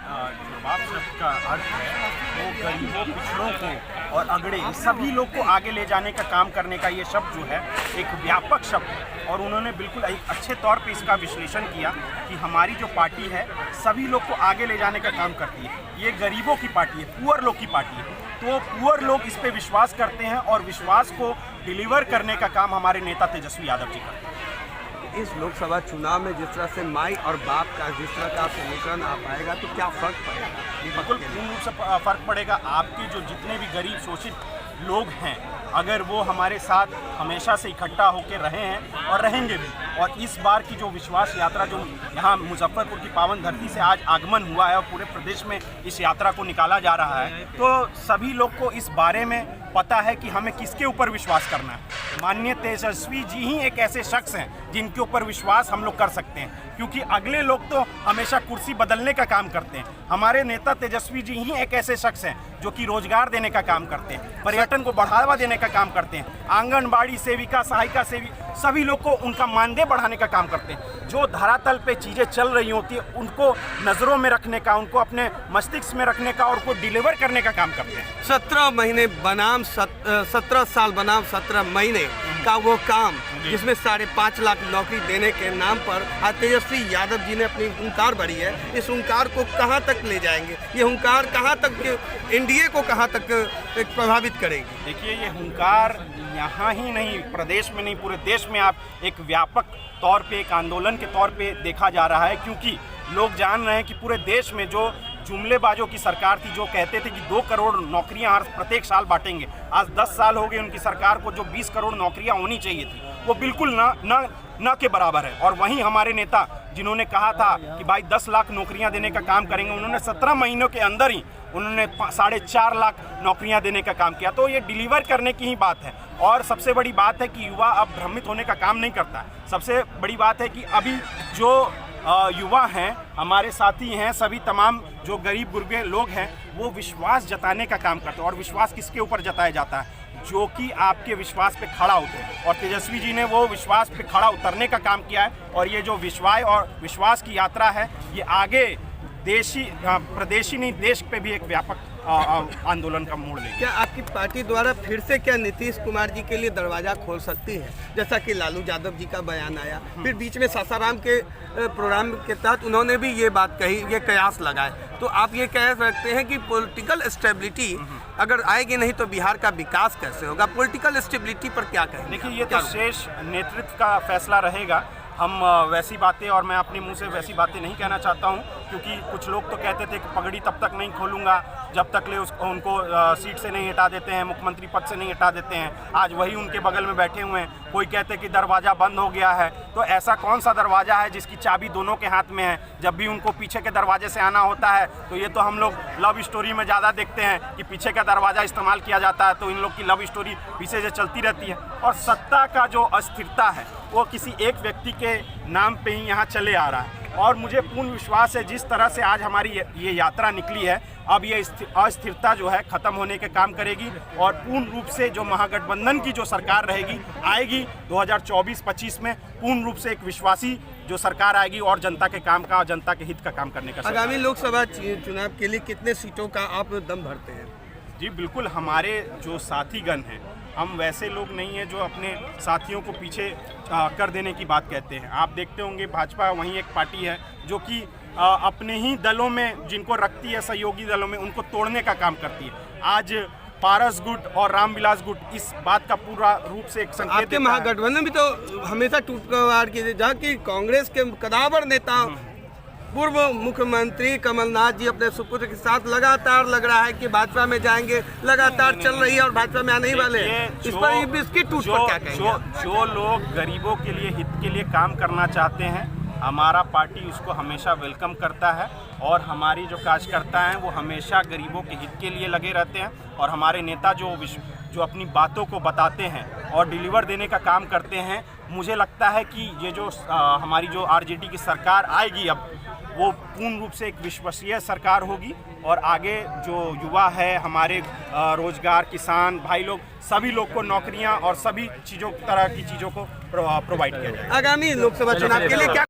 बाप शब्द का अर्थ है वो गरीबों, पिछड़ों को और अगड़े सभी लोग को आगे ले जाने का काम करने का ये शब्द जो है एक व्यापक शब्द है। और उन्होंने बिल्कुल एक अच्छे तौर पे इसका विश्लेषण किया कि हमारी जो पार्टी है सभी लोग को आगे ले जाने का काम करती है। ये गरीबों की पार्टी है, पुअर लोग की पार्टी है। तो पुअर लोग इस पे विश्वास करते हैं और विश्वास को डिलीवर करने का काम हमारे नेता तेजस्वी यादव जी करते हैं। इस लोकसभा चुनाव में जिस तरह से माई और बाप का जिस तरह का समीकरण आ पाएगा तो क्या फर्क पड़ेगा? बिल्कुल पूर्ण रूप से फर्क पड़ेगा। आपके जो जितने भी गरीब शोषित लोग हैं अगर वो हमारे साथ हमेशा से इकट्ठा होकर रहे हैं और रहेंगे भी, और इस बार की जो विश्वास यात्रा जो यहाँ मुजफ्फरपुर की पावन धरती से आज आगमन हुआ है और पूरे प्रदेश में इस यात्रा को निकाला जा रहा है, तो सभी लोग को इस बारे में पता है कि हमें किसके ऊपर विश्वास करना है। माननीय तेजस्वी जी ही एक ऐसे शख्स हैं जिनके ऊपर विश्वास हम लोग कर सकते हैं, क्योंकि अगले लोग तो हमेशा कुर्सी बदलने का काम करते हैं। हमारे नेता तेजस्वी जी ही एक ऐसे शख्स हैं जो कि रोजगार देने का काम करते हैं, पर्यटन को बढ़ावा देने का काम करते हैं, आंगनबाड़ी सेविका, सहायिका सभी लोग को उनका मानदेय बढ़ाने का काम करते हैं। जो धरातल पे चीज़ें चल रही होती है उनको नज़रों में रखने का, उनको अपने मस्तिष्क में रखने का और उनको डिलीवर करने का काम करते हैं। 17 महीने बनाम 17 साल बनाम 17 महीने का वो काम जिसमें 5.5 लाख नौकरी देने के नाम पर आज तेजस्वी यादव जी ने अपनी हुंकार भरी है। इस हुंकार को कहां तक ले जाएंगे? ये हुंकार कहां तक एनडीए को कहां तक प्रभावित करेगी? देखिए, ये हुंकार यहाँ ही नहीं, प्रदेश में नहीं, पूरे देश में आप एक व्यापक तौर पे, एक आंदोलन के तौर पे देखा जा रहा है, क्योंकि लोग जान रहे हैं कि पूरे देश में जो जुमलेबाजों की सरकार थी, जो कहते थे कि 2 करोड़ नौकरियां हर प्रत्येक साल बांटेंगे, आज 10 साल हो गए उनकी सरकार को। जो 20 करोड़ नौकरियां होनी चाहिए थी वो बिल्कुल न के बराबर है। और वहीं हमारे नेता जिन्होंने कहा था कि भाई 10 लाख नौकरियां देने का काम करेंगे, उन्होंने 17 महीनों के अंदर ही उन्होंने 4.5 लाख नौकरियां देने का काम किया। तो ये डिलीवर करने की ही बात है। और सबसे बड़ी बात है कि युवा अब भ्रमित होने का काम नहीं करता है। सबसे बड़ी बात है कि अभी जो युवा हैं, हमारे साथी हैं, सभी तमाम जो गरीब गुरबे लोग हैं वो विश्वास जताने का काम करते हैं। और विश्वास किसके ऊपर जताया जाता है? जो कि आपके विश्वास पे खड़ा उतरे, और तेजस्वी जी ने वो विश्वास पे खड़ा उतरने का काम किया है। और ये जो विश्वास की यात्रा है ये आगे प्रदेशी नहीं, देश पे भी एक व्यापक आंदोलन का मोड़ लेगी। क्या आपकी पार्टी द्वारा फिर से क्या नीतीश कुमार जी के लिए दरवाजा खोल सकती है? जैसा कि लालू यादव जी का बयान आया, फिर बीच में सासाराम के प्रोग्राम के तहत उन्होंने भी ये बात कही, ये कयास लगाए। तो आप ये कह सकते हैं कि पॉलिटिकल स्टेबिलिटी अगर आएगी नहीं तो बिहार का विकास कैसे होगा? पॉलिटिकल स्टेबिलिटी पर क्या कहेंगे? देखिए, ये तो शेष नेतृत्व का फैसला रहेगा। हम वैसी बातें, और मैं अपने मुंह से वैसी बातें नहीं कहना चाहता हूं, क्योंकि कुछ लोग तो कहते थे कि पगड़ी तब तक नहीं खोलूंगा जब तक उनको सीट से नहीं हटा देते हैं, मुख्यमंत्री पद से नहीं हटा देते हैं। आज वही उनके बगल में बैठे हुए हैं। कोई कहते कि दरवाज़ा बंद हो गया है, तो ऐसा कौन सा दरवाज़ा है जिसकी चाबी दोनों के हाथ में है? जब भी उनको पीछे के दरवाजे से आना होता है तो ये तो हम लोग लव स्टोरी में ज़्यादा देखते हैं कि पीछे का दरवाज़ा इस्तेमाल किया जाता है, तो इन लोग की लव स्टोरी पीछे से चलती रहती है। और सत्ता का जो अस्थिरता है वो किसी एक व्यक्ति के नाम पे ही यहाँ चले आ रहा है। और मुझे पूर्ण विश्वास है जिस तरह से आज हमारी ये यात्रा निकली है, अब ये अस्थिरता जो है ख़त्म होने के काम करेगी। और पूर्ण रूप से जो महागठबंधन की जो सरकार रहेगी, आएगी 2024-25 में, पूर्ण रूप से एक विश्वासी जो सरकार आएगी और जनता के काम का, जनता के हित का काम करने का। आगामी लोकसभा चुनाव के लिए कितने सीटों का आप दम भरते हैं? जी बिल्कुल, हमारे जो साथीगण हैं, हम वैसे लोग नहीं हैं जो अपने साथियों को पीछे कर देने की बात कहते हैं। आप देखते होंगे भाजपा वहीं एक पार्टी है जो कि अपने ही दलों में जिनको रखती है, सहयोगी दलों में, उनको तोड़ने का काम करती है। आज पारस गुट और रामविलास गुट इस बात का पूरा रूप से एक संकेत देता है। महागठबंधन भी तो हमेशा टूटवार की, जहाँ की कांग्रेस के कदावर नेता पूर्व मुख्यमंत्री कमलनाथ जी अपने सुपुत्र के साथ लगातार लग रहा है कि भाजपा में जाएंगे, लगातार चल रही है और भाजपा में आने ही वाले हैं। इस पर इसकी टूट पर क्या कहेंगे? जो लोग गरीबों के लिए, हित के लिए काम करना चाहते हैं, हमारा पार्टी उसको हमेशा वेलकम करता है। और हमारी जो कार्यकर्ता हैं वो हमेशा गरीबों के हित के लिए लगे रहते हैं। और हमारे नेता जो अपनी बातों को बताते हैं और डिलीवर देने का काम करते हैं, मुझे लगता है कि ये जो हमारी जो आरजेडी की सरकार आएगी अब, वो पूर्ण रूप से एक विश्वसनीय सरकार होगी। और आगे जो युवा है, हमारे रोजगार, किसान भाई लोग, सभी लोग को नौकरियां और सभी तरह की चीज़ों को प्रोवाइड किया जाएगा। आगामी लोकसभा चुनाव के लिए क्या